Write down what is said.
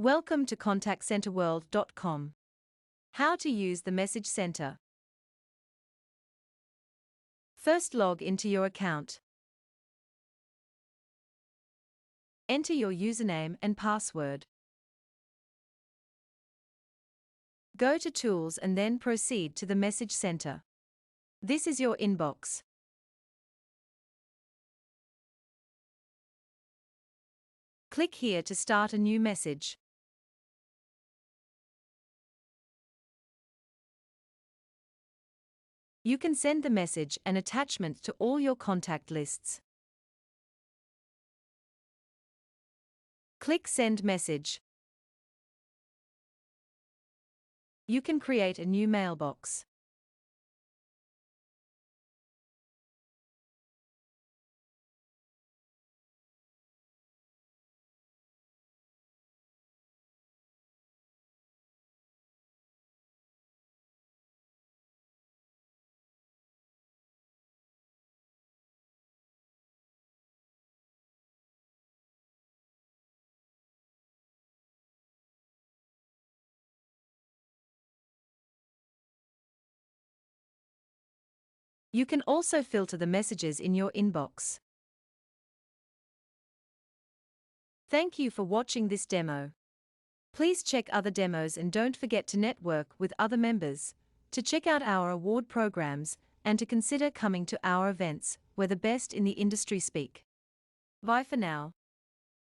Welcome to ContactCenterWorld.com. How to use the Message Center. First, log into your account. Enter your username and password. Go to Tools and then proceed to the Message Center. This is your inbox. Click here to start a new message. You can send the message and attachment to all your contact lists. Click Send Message. You can create a new mailbox. You can also filter the messages in your inbox. Thank you for watching this demo. Please check other demos and don't forget to network with other members, to check out our award programs, and to consider coming to our events, where the best in the industry speak. Bye for now.